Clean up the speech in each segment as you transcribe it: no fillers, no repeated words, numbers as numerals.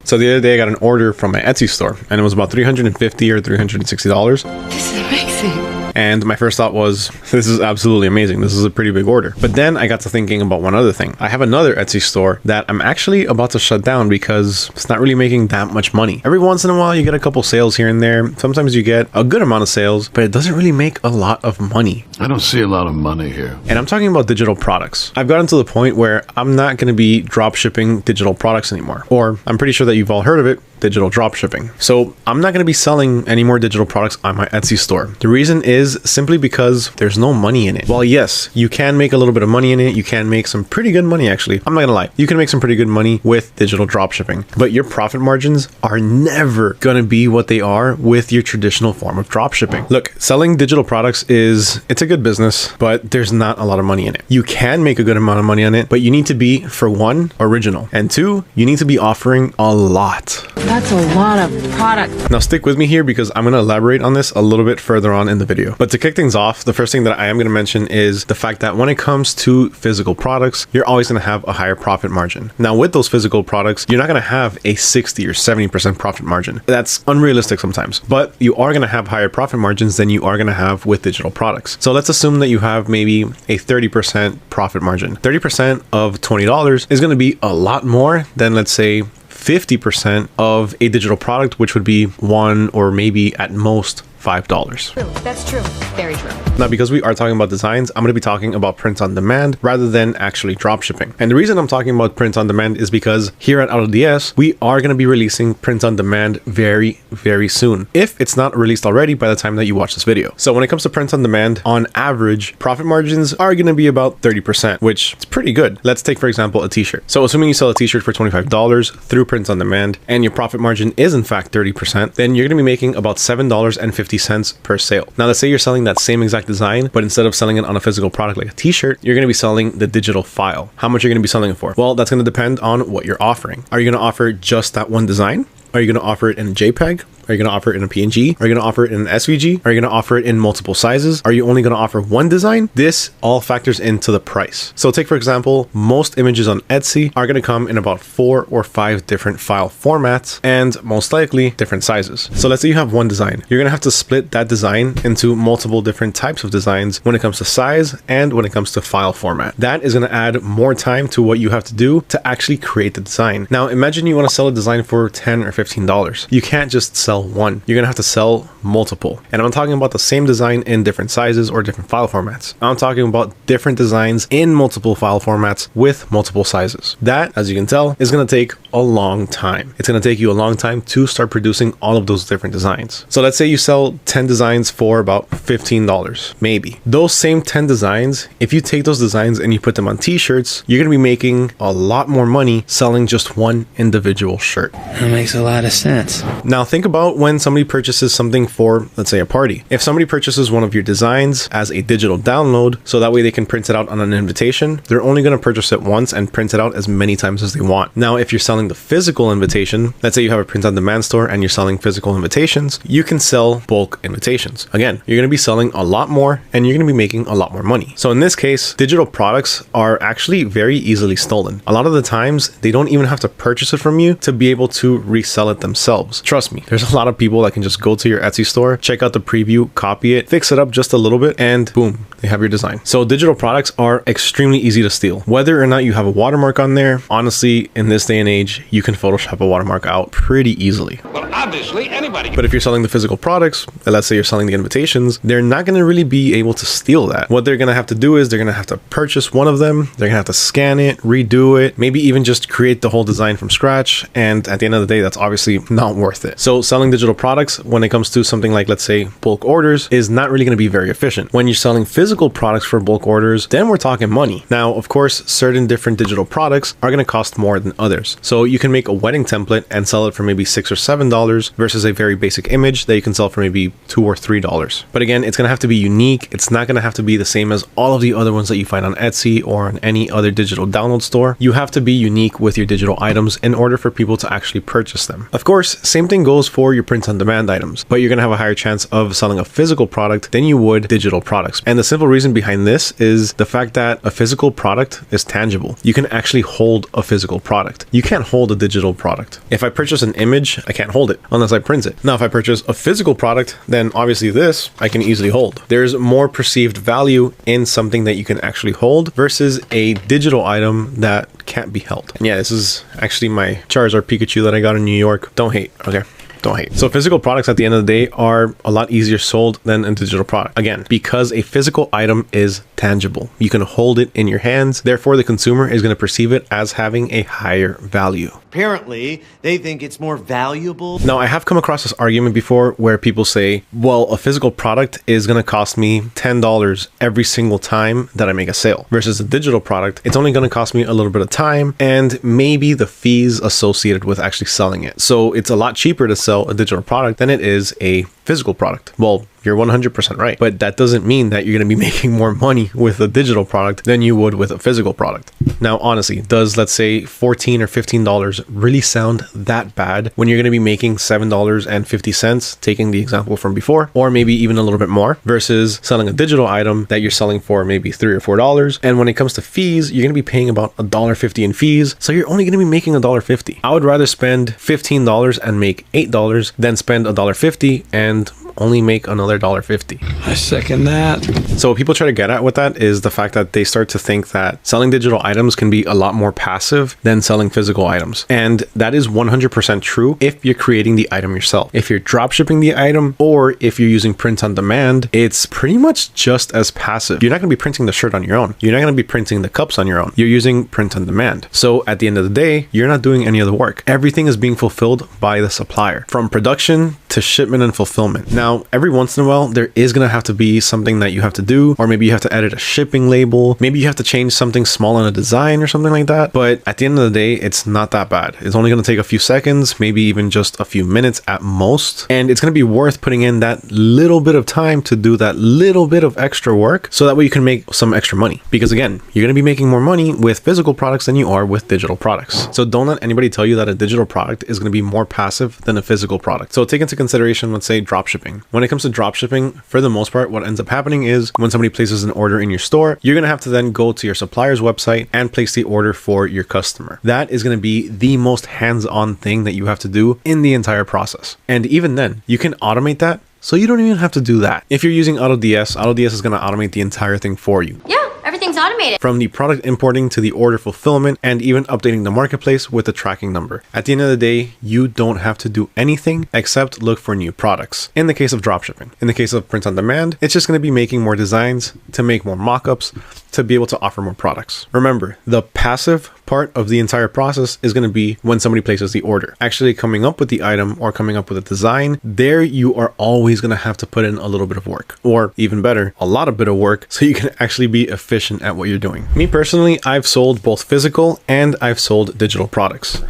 So the other day I got an order from my Etsy store and it was about $350 or $360. This is amazing. And my first thought was, this is absolutely amazing. This is a pretty big order. But then I got to thinking about one other thing. I have another Etsy store that I'm actually about to shut down because it's not really making that much money. Every once in a while, you get a couple sales here and there. Sometimes you get a good amount of sales, but it doesn't really make a lot of money. I don't see a lot of money here. And I'm talking about digital products. I've gotten to the point where I'm not going to be drop shipping digital products anymore. Or I'm pretty sure that you've all heard of it, digital drop shipping. So I'm not going to be selling any more digital products on my Etsy store. The reason is simply because there's no money in it. Well, yes, you can make a little bit of money in it. You can make some pretty good money, actually. I'm not gonna lie. You can make some pretty good money with digital drop shipping, but your profit margins are never gonna be what they are with your traditional form of drop shipping. Look, selling digital products it's a good business, but there's not a lot of money in it. You can make a good amount of money on it, but you need to be, for one, original, and two, you need to be offering a lot. That's a lot of product. Now stick with me here because I'm going to elaborate on this a little bit further on in the video. But to kick things off, the first thing that I am going to mention is the fact that when it comes to physical products, you're always going to have a higher profit margin. Now with those physical products, you're not going to have a 60 or 70% profit margin. That's unrealistic sometimes, but you are going to have higher profit margins than you are going to have with digital products. So let's assume that you have maybe a 30% profit margin. 30% of $20 is going to be a lot more than, let's say, 50% of a digital product, which would be $1 or maybe at most $5. True. That's true. Very true. Now, because we are talking about designs, I'm going to be talking about print on demand rather than actually drop shipping. And the reason I'm talking about print on demand is because here at AutoDS, we are going to be releasing print on demand very, very soon, if it's not released already by the time that you watch this video. So when it comes to print on demand, on average, profit margins are going to be about 30%, which is pretty good. Let's take, for example, a t-shirt. So assuming you sell a t-shirt for $25 through print on demand and your profit margin is in fact 30%, then you're going to be making about $7.50 per sale. Now, let's say you're selling that same exact design, but instead of selling it on a physical product like a t-shirt, you're going to be selling the digital file. How much are you going to be selling it for? Well, that's going to depend on what you're offering. Are you going to offer just that one design? Are you going to offer it in a JPEG? Are you going to offer it in a PNG? Are you going to offer it in an SVG? Are you going to offer it in multiple sizes? Are you only going to offer one design? This all factors into the price. So take, for example, most images on Etsy are going to come in about 4 or 5 different file formats and most likely different sizes. So let's say you have one design. You're going to have to split that design into multiple different types of designs when it comes to size and when it comes to file format. That is going to add more time to what you have to do to actually create the design. Now, imagine you want to sell a design for $10 or $15. You can't just sell one. You're gonna have to sell multiple. And I'm talking about the same design in different sizes or different file formats. I'm talking about different designs in multiple file formats with multiple sizes. That, as you can tell, is gonna take a long time. It's gonna take you a long time to start producing all of those different designs. So let's say you sell 10 designs for about $15, maybe. Those same 10 designs, if you take those designs and you put them on t-shirts, you're gonna be making a lot more money selling just one individual shirt. That makes a lot of sense. Now think about when somebody purchases something for, let's say, a party. If somebody purchases one of your designs as a digital download, so that way they can print it out on an invitation, they're only going to purchase it once and print it out as many times as they want. Now, if you're selling the physical invitation, let's say you have a print on demand store and you're selling physical invitations, you can sell bulk invitations. Again, you're going to be selling a lot more and you're going to be making a lot more money. So in this case, digital products are actually very easily stolen. A lot of the times, they don't even have to purchase it from you to be able to resell it themselves. Trust me, there's a lot of people that can just go to your Etsy store, check out the preview, copy it, fix it up just a little bit, and boom, they have your design. So digital products are extremely easy to steal. Whether or not you have a watermark on there, honestly, in this day and age, you can Photoshop a watermark out pretty easily. Well, obviously, anybody can. But if you're selling the physical products, let's say you're selling the invitations, they're not going to really be able to steal that. What they're going to have to do is they're going to have to purchase one of them, they're going to have to scan it, redo it, maybe even just create the whole design from scratch, and at the end of the day, that's obviously not worth it. So selling digital products when it comes to something like, let's say, bulk orders is not really going to be very efficient. When you're selling physical products for bulk orders, then we're talking money. Now, of course, certain different digital products are going to cost more than others. So you can make a wedding template and sell it for maybe $6 or $7, $10 versus a very basic image that you can sell for maybe $2 or $3. But again, it's going to have to be unique. It's not going to have to be the same as all of the other ones that you find on Etsy or on any other digital download store. You have to be unique with your digital items in order for people to actually purchase them. Of course, same thing goes for your print on demand items, but you're going to have a higher chance of selling a physical product than you would digital products. And the simple reason behind this is the fact that a physical product is tangible. You can actually hold a physical product. You can't hold a digital product. If I purchase an image, I can't hold it unless I print it. Now, if I purchase a physical product, then obviously this I can easily hold. There's more perceived value in something that you can actually hold versus a digital item that can't be held. And yeah, this is actually my Charizard Pikachu that I got in New York. Don't hate, okay? Don't hate. So physical products at the end of the day are a lot easier sold than a digital product. Again, because a physical item is tangible. You can hold it in your hands. Therefore, the consumer is going to perceive it as having a higher value. Apparently, they think it's more valuable. Now, I have come across this argument before where people say, well, a physical product is going to cost me $10 every single time that I make a sale versus a digital product. It's only going to cost me a little bit of time and maybe the fees associated with actually selling it. So it's a lot cheaper to sell a digital product than it is a physical product. Well, you're 100% right, but that doesn't mean that you're going to be making more money with a digital product than you would with a physical product. Now, honestly, does let's say $14 or $15 really sound that bad when you're going to be making $7.50, taking the example from before, or maybe even a little bit more versus selling a digital item that you're selling for maybe $3 or $4. And when it comes to fees, you're going to be paying about $1.50 in fees. So you're only going to be making $1.50. I would rather spend $15 and make $8 than spend $1.50 and only make another $1.50. I second that. So what people try to get at with that is the fact that they start to think that selling digital items can be a lot more passive than selling physical items. And that is 100% true if you're creating the item yourself. If you're drop shipping the item or if you're using print on demand, it's pretty much just as passive. You're not going to be printing the shirt on your own. You're not going to be printing the cups on your own. You're using print on demand. So at the end of the day, you're not doing any other work. Everything is being fulfilled by the supplier, from production to shipment and fulfillment. Now, every once in a while, there is going to have to be something that you have to do, or maybe you have to edit a shipping label. Maybe you have to change something small in a design or something like that. But at the end of the day, it's not that bad. It's only going to take a few seconds, maybe even just a few minutes at most. And it's going to be worth putting in that little bit of time to do that little bit of extra work so that way you can make some extra money. Because again, you're going to be making more money with physical products than you are with digital products. So don't let anybody tell you that a digital product is going to be more passive than a physical product. So take into consideration, let's say, drop shipping. When it comes to drop shipping, for the most part, what ends up happening is when somebody places an order in your store, you're going to have to then go to your supplier's website and place the order for your customer. That is going to be the most hands-on thing that you have to do in the entire process. And even then, you can automate that. So you don't even have to do that. If you're using AutoDS, AutoDS is going to automate the entire thing for you. Yeah, everything's automated. From the product importing to the order fulfillment and even updating the marketplace with the tracking number. At the end of the day, you don't have to do anything except look for new products. In the case of dropshipping. In the case of print on demand, it's just going to be making more designs to make more mockups to be able to offer more products. Remember, the passive part of the entire process is going to be when somebody places the order. Actually coming up with the item or coming up with a design, there you are always going to have to put in a little bit of work, or even better, a lot of bit of work, so you can actually be efficient at what you're doing. Me personally, I've sold both physical and I've sold digital products.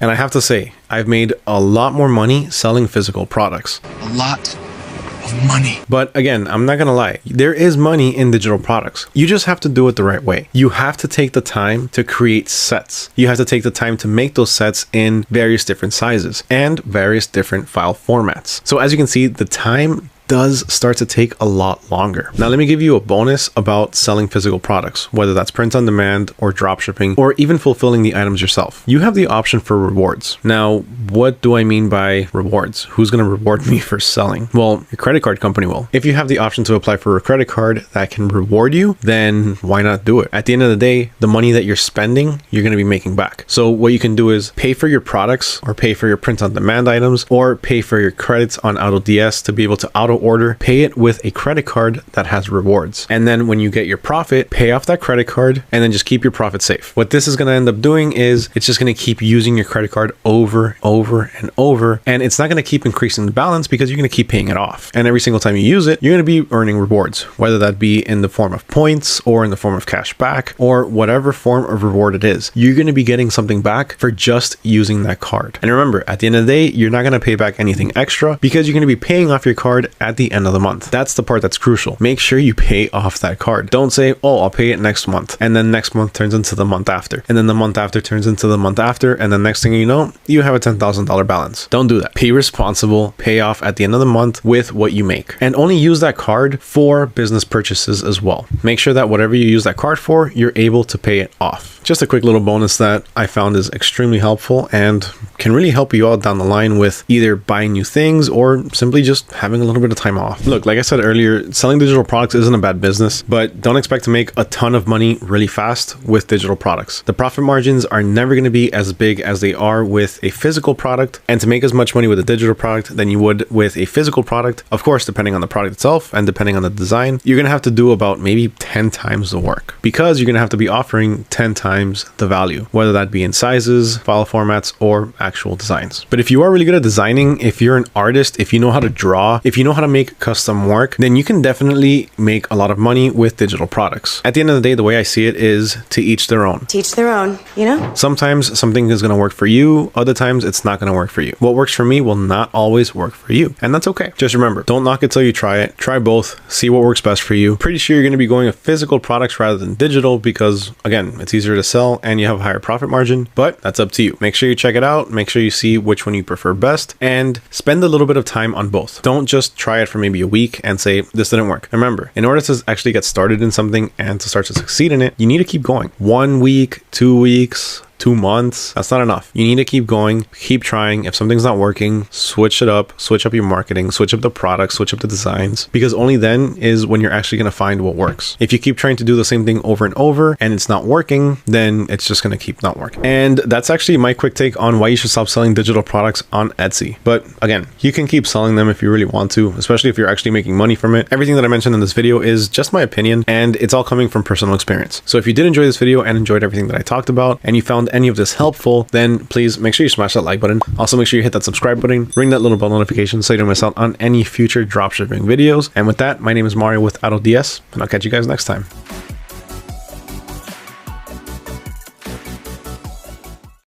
And I have to say, I've made a lot more money selling physical products. A lot of money. But again, I'm not gonna lie, there is money in digital products. You just have to do it the right way. You have to take the time to create sets. You have to take the time to make those sets in various different sizes and various different file formats. So as you can see, the time does start to take a lot longer. Now, let me give you a bonus about selling physical products, whether that's print on demand or drop shipping, or even fulfilling the items yourself. You have the option for rewards. Now, what do I mean by rewards? Who's going to reward me for selling? Well, your credit card company will. If you have the option to apply for a credit card that can reward you, then why not do it? At the end of the day, the money that you're spending, you're going to be making back. So what you can do is pay for your products or pay for your print on demand items or pay for your credits on AutoDS to be able to auto auto order, pay it with a credit card that has rewards. And then when you get your profit, pay off that credit card and then just keep your profit safe. What this is going to end up doing is it's just going to keep using your credit card over and over. And it's not going to keep increasing the balance because you're going to keep paying it off. And every single time you use it, you're going to be earning rewards, whether that be in the form of points or in the form of cash back or whatever form of reward it is. You're going to be getting something back for just using that card. And remember, at the end of the day, you're not going to pay back anything extra because you're going to be paying off your card at the end of the month. That's the part that's crucial. Make sure you pay off that card. Don't say, oh, I'll pay it next month. And then next month turns into the month after. And then the month after turns into the month after. And then next thing you know, you have a $10,000 balance. Don't do that. Pay responsible, pay off at the end of the month with what you make. And only use that card for business purchases as well. Make sure that whatever you use that card for, you're able to pay it off. Just a quick little bonus that I found is extremely helpful and can really help you out down the line with either buying new things or simply just having a little bit of time off. Look, like I said earlier, selling digital products isn't a bad business, but don't expect to make a ton of money really fast with digital products. The profit margins are never going to be as big as they are with a physical product, and to make as much money with a digital product than you would with a physical product, of course, depending on the product itself and depending on the design, you're going to have to do about maybe 10 times the work because you're going to have to be offering 10 times the value, whether that be in sizes, file formats, or actual designs. But if you are really good at designing, if you're an artist, if you know how to draw, if you know how to make custom work, then you can definitely make a lot of money with digital products. At the end of the day, the way I see it is to each their own. Teach their own, you know? Sometimes something is going to work for you, other times it's not going to work for you. What works for me will not always work for you, and that's okay. Just remember, don't knock it till you try it. Try both, see what works best for you. Pretty sure you're going to be going with physical products rather than digital because, again, it's easier to sell and you have a higher profit margin, but that's up to you. Make sure you check it out, make sure you see which one you prefer best, and spend a little bit of time on both. Don't just try it for maybe a week and say, this didn't work. Remember, in order to actually get started in something and to start to succeed in it, you need to keep going. 1 week, 2 weeks, 2 months, that's not enough. You need to keep going, keep trying. If something's not working, switch it up, switch up your marketing, switch up the products, switch up the designs, because only then is when you're actually going to find what works. If you keep trying to do the same thing over and over and it's not working, then it's just going to keep not working. And that's actually my quick take on why you should stop selling digital products on Etsy. But again, you can keep selling them if you really want to, especially if you're actually making money from it. Everything that I mentioned in this video is just my opinion and it's all coming from personal experience. So if you did enjoy this video and enjoyed everything that I talked about and you found any of this helpful, then please make sure you smash that like button. Also make sure you hit that subscribe button, ring that little bell notification so you don't miss out on any future dropshipping videos. And with that, my name is Mario with AutoDS, and I'll catch you guys next time.